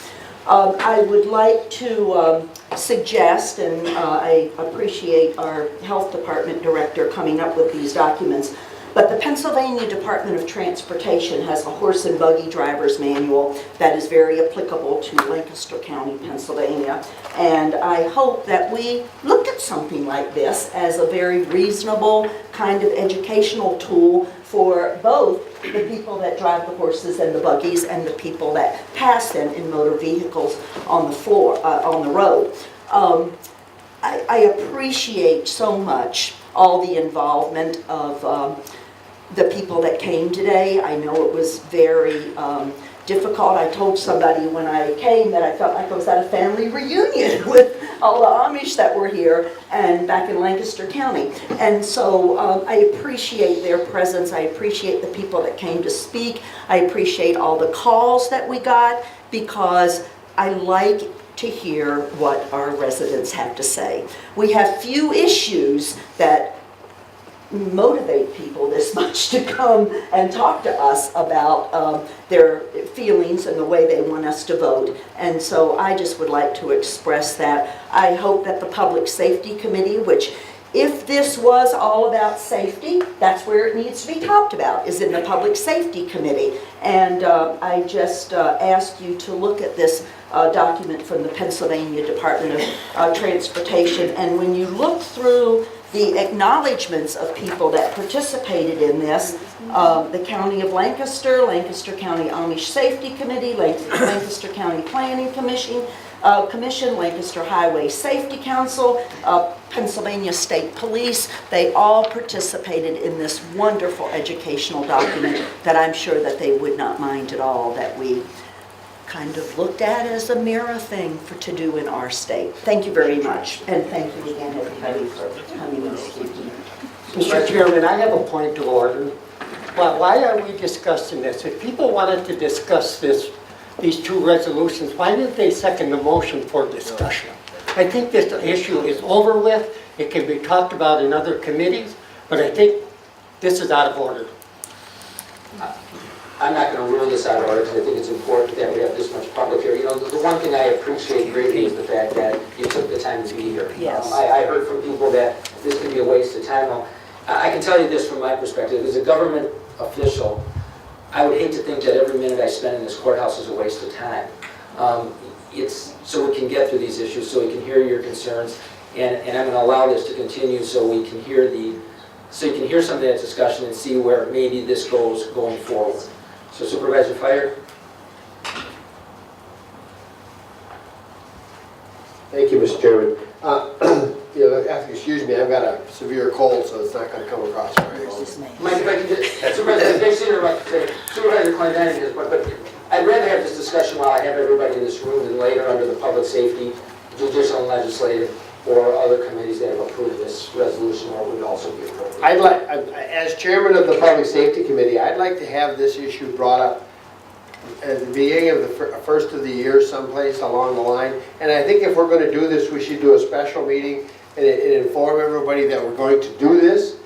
I would like to suggest, and I appreciate our health department director coming up with these documents, but the Pennsylvania Department of Transportation has a horse and buggy driver's manual that is very applicable to Lancaster County, Pennsylvania. And I hope that we look at something like this as a very reasonable kind of educational tool for both the people that drive the horses and the buggies and the people that pass them in motor vehicles on the road. I appreciate so much all the involvement of the people that came today. I know it was very difficult. I told somebody when I came that I felt like I was at a family reunion with all the Amish that were here and back in Lancaster County. And so I appreciate their presence. I appreciate the people that came to speak. I appreciate all the calls that we got because I like to hear what our residents have to say. We have few issues that motivate people this much to come and talk to us about their feelings and the way they want us to vote. And so I just would like to express that. I hope that the Public Safety Committee, which if this was all about safety, that's where it needs to be talked about, is in the Public Safety Committee. And I just ask you to look at this document from the Pennsylvania Department of Transportation. And when you look through the acknowledgments of people that participated in this, the County of Lancaster, Lancaster County Amish Safety Committee, Lancaster County Planning Commission, Lancaster Highway Safety Council, Pennsylvania State Police, they all participated in this wonderful educational document that I'm sure that they would not mind at all that we kind of looked at as a mirror thing to do in our state. Thank you very much, and thank you again, everybody, for coming and speaking. Mr. Chairman, I have a point of order. Well, why are we discussing this? If people wanted to discuss these two resolutions, why didn't they second the motion for discussion? I think this issue is over with. It can be talked about in other committees, but I think this is out of order. I'm not going to rule this out of order because I think it's important that we have this much public here. You know, the one thing I appreciate greatly is the fact that you took the time to be here. Yes. I heard from people that this could be a waste of time. Well, I can tell you this from my perspective. As a government official, I would hate to think that every minute I spend in this courthouse is a waste of time. It's so we can get through these issues, so we can hear your concerns, and I'm going to allow this to continue so we can hear so you can hear some of that discussion and see where maybe this goes going forward. So Supervisor Fire. Thank you, Mr. Chairman. You know, have to excuse me, I've got a severe cold, so it's not going to come across very well. Mike, if I can just, Supervisor Clendenin, but I'd rather have this discussion while I have everybody in this room than later under the public safety, judicial and legislative, or other committees that have approved this resolution, or would also be appropriate. I'd like, as chairman of the Public Safety Committee, I'd like to have this issue brought up at the beginning of the first of the year, someplace along the line. And I think if we're going to do this, we should do a special meeting and inform everybody that we're going to do this.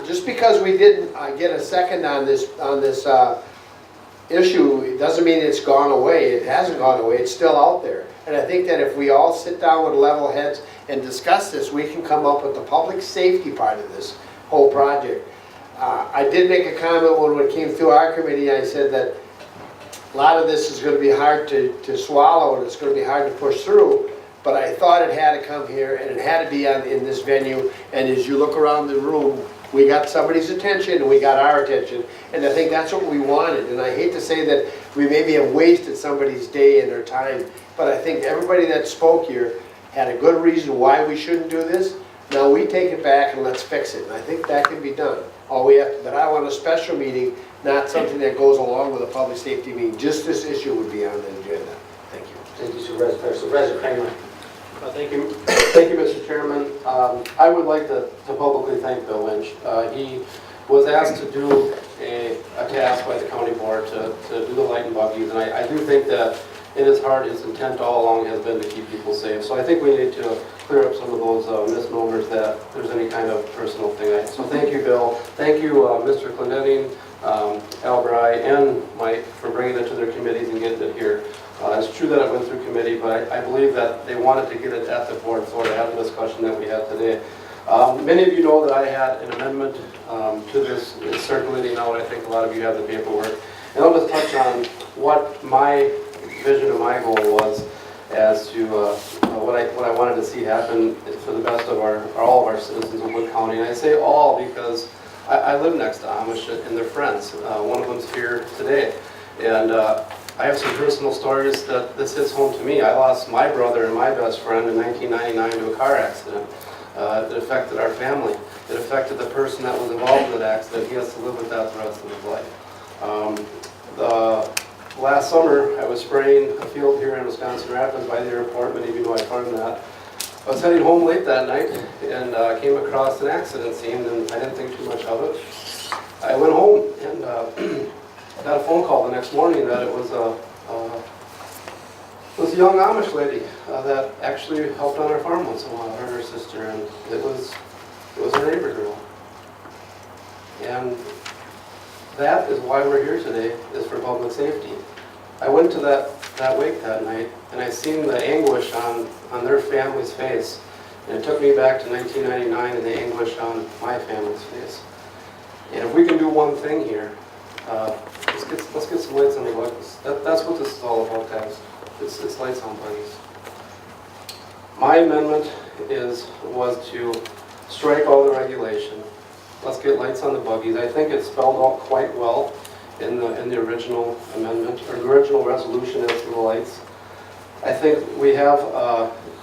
Just because we didn't get a second on this issue, it doesn't mean it's gone away. It hasn't gone away. It's still out there. And I think that if we all sit down with level heads and discuss this, we can come up with the public safety part of this whole project. I did make a comment when it came through our committee. I said that a lot of this is going to be hard to swallow, and it's going to be hard to push through. But I thought it had to come here, and it had to be in this venue. And as you look around the room, we got somebody's attention, and we got our attention. And I think that's what we wanted. And I hate to say that we maybe have wasted somebody's day and their time, but I think everybody that spoke here had a good reason why we shouldn't do this. Now we take it back and let's fix it. And I think that can be done. All we have to, but I want a special meeting, not something that goes along with a public safety meeting. Just this issue would be on the agenda. Thank you. Thank you, Supervisor. Supervisor Kramer. Thank you, Mr. Chairman. I would like to publicly thank Bill Winch. He was asked to do a task by the county board to do the light and buggies, and I do think that in his heart, his intent all along has been to keep people safe. So I think we need to clear up some of those misnomers that there's any kind of personal thing. So thank you, Bill. Thank you, Mr. Clendenin, Al Bry, and Mike for bringing it to their committees and getting it here. It's true that it went through committee, but I believe that they wanted to get it at the board floor to have the discussion that we had today. Many of you know that I had an amendment to this. It's circulating out. I think a lot of you have the paperwork. And I'll just touch on what my vision of my goal was as to what I wanted to see happen for the best of all of our citizens of Wood County. And I say all because I live next to Amish and their friends. One of them's here today. And I have some personal stories that this hits home to me. I lost my brother and my best friend in 1999 to a car accident. It affected our family. It affected the person that was involved in that accident. He has to live with that the rest of his life. Last summer, I was spraying a field here in Wisconsin Rapids by the airport. Many of you know I farmed that. I was heading home late that night and came across an accident scene, and I didn't think too much of it. I went home and got a phone call the next morning that it was a young Amish lady that actually helped on our farm once in a while, her and her sister, and it was her neighbor girl. And that is why we're here today, is for public safety. I went to that wake that night, and I seen the anguish on their family's face. And it took me back to 1999 and the anguish on my family's face. And if we can do one thing here, let's get some lights on the buggies. That's what this is all about, guys. It's lights on buggies. My amendment was to strike all the regulation. Let's get lights on the buggies. I think it's spelled out quite well in the original amendment, or the original resolution as to the lights. I think we have,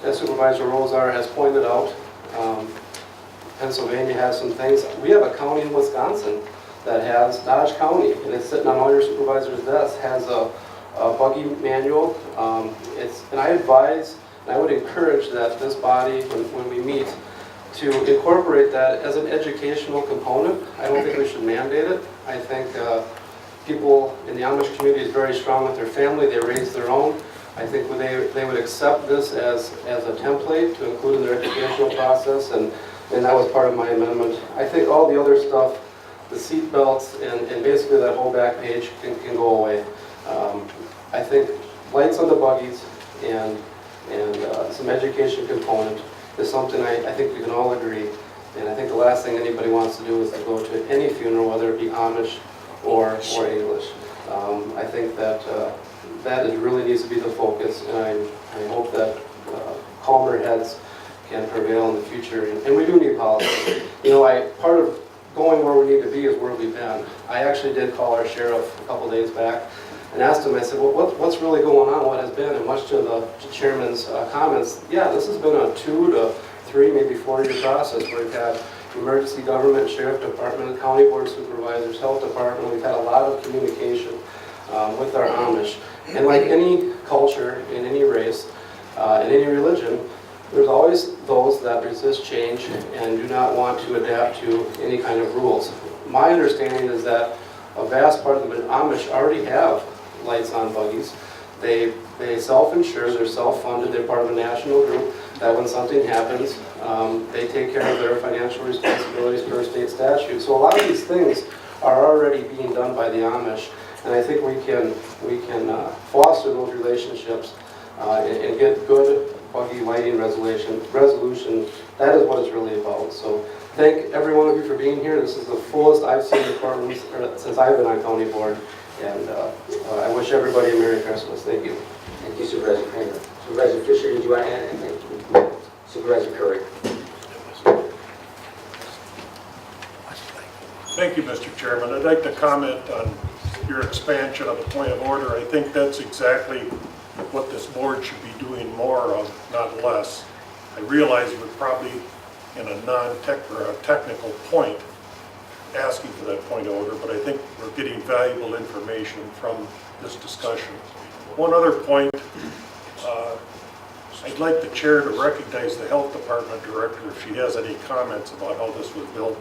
as Supervisor Rosar has pointed out, Pennsylvania has some things. We have a county in Wisconsin that has, Dodge County, and it's sitting on all your supervisors' desks, has a buggy manual. And I advise, and I would encourage that this body, when we meet, to incorporate that as an educational component. I don't think we should mandate it. I think people in the Amish community is very strong with their family. They raise their own. I think they would accept this as a template to include in their educational process, and that was part of my amendment. I think all the other stuff, the seat belts and basically that whole back page can go away. I think lights on the buggies and some education component is something I think we can all agree. And I think the last thing anybody wants to do is to go to any funeral, whether it be Amish or English. I think that that really needs to be the focus, and I hope that calmer heads can prevail in the future. And we do need policy. You know, part of going where we need to be is where we've been. I actually did call our sheriff a couple days back and asked him, I said, well, what's really going on, what has been? And much to the chairman's comments, yeah, this has been a 2 to 3, maybe 4-year process where we've had emergency government, sheriff department, county board of supervisors, health department. We've had a lot of communication with our Amish. And like any culture, in any race, in any religion, there's always those that resist change and do not want to adapt to any kind of rules. My understanding is that a vast part of the Amish already have lights on buggies. They self-insure, they're self-funded, they're part of a national group, that when something happens, they take care of their financial responsibilities per state statute. So a lot of these things are already being done by the Amish, and I think we can foster those relationships and get good buggy lighting resolution. That is what it's really about. So thank every one of you for being here. This is the fullest I've seen the courtroom since I've been on county board, and I wish everybody a Merry Christmas. Thank you. Thank you, Supervisor Kramer. Supervisor Fisher, did you want to add anything? Supervisor Curry. Thank you, Mr. Chairman. I'd like to comment on your expansion of the point of order. I think that's exactly what this board should be doing more of, not less. I realize we're probably in a non-technical point asking for that point of order, but I think we're getting valuable information from this discussion. One other point, I'd like the chair to recognize the health department director if she has any comments about how this was built.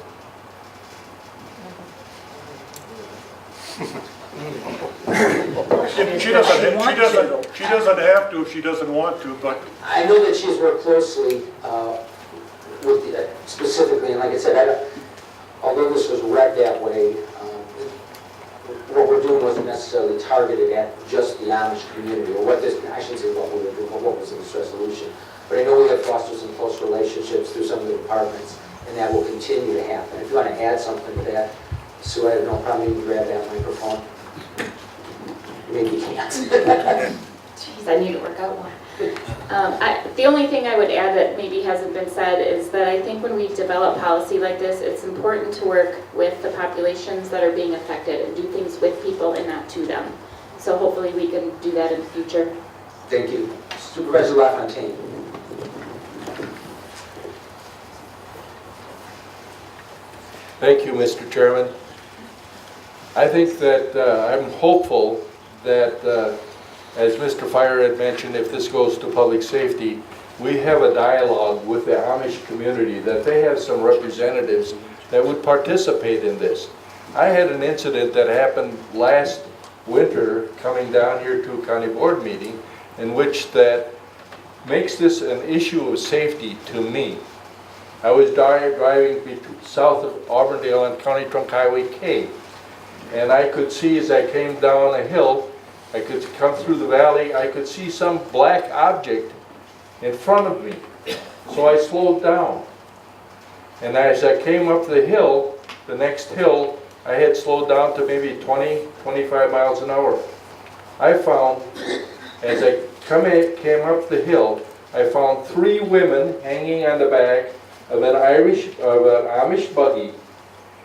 She doesn't have to if she doesn't want to, but I know that she's worked closely with specifically, and like I said, although this was read that way, what we're doing wasn't necessarily targeted at just the Amish community, or I shouldn't say what we were doing, but what was in this resolution. But I know we have fostered some close relationships through some of the departments, and that will continue to happen. If you want to add something to that, Sue, I have no problem, you can grab that microphone. Maybe you can't. Jeez, I need to work out more. The only thing I would add that maybe hasn't been said is that I think when we develop policy like this, it's important to work with the populations that are being affected and do things with people and not to them. So hopefully we can do that in the future. Thank you. Supervisor LaFontaine. Thank you, Mr. Chairman. I think that I'm hopeful that as Mr. Fire had mentioned, if this goes to public safety, we have a dialogue with the Amish community, that they have some representatives that would participate in this. I had an incident that happened last winter coming down here to a county board meeting in which that makes this an issue of safety to me. I was driving south of Auburndale on County Trunk Highway K, and I could see as I came down a hill, I could come through the valley, I could see some black object in front of me. So I slowed down. And as I came up the hill, the next hill, I had slowed down to maybe 20, 25 miles an hour. I found, as I came up the hill, I found 3 women hanging on the back of an Amish buggy.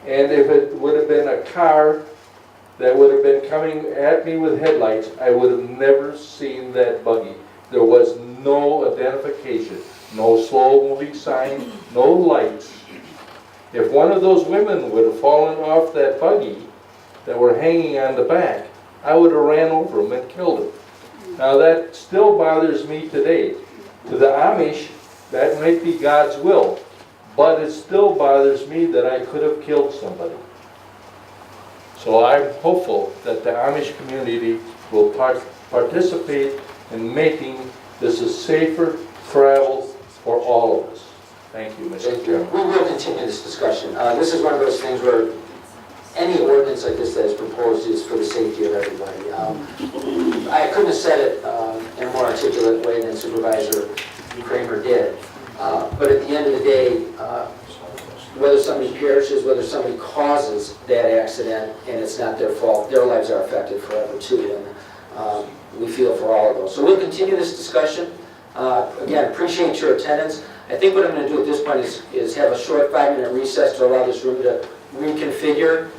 And if it would have been a car that would have been coming at me with headlights, I would have never seen that buggy. There was no identification, no slow-moving sign, no lights. If one of those women would have fallen off that buggy that were hanging on the back, I would have ran over him and killed him. Now that still bothers me today. To the Amish, that might be God's will, but it still bothers me that I could have killed somebody. So I'm hopeful that the Amish community will participate in making this a safer travel for all of us. Thank you, Mr. Thank you. Chairman. We'll continue this discussion. This is one of those things where any ordinance like this that is proposed is for the safety of everybody. I couldn't have said it in a more articulate way than Supervisor Kramer did. But at the end of the day, whether somebody perishes, whether somebody causes that accident, and it's not their fault, their lives are affected forever too, and we feel for all of those. So we'll continue this discussion. Again, appreciate your attendance. I think what I'm going to do at this point is have a short 5-minute recess to allow this room to reconfigure.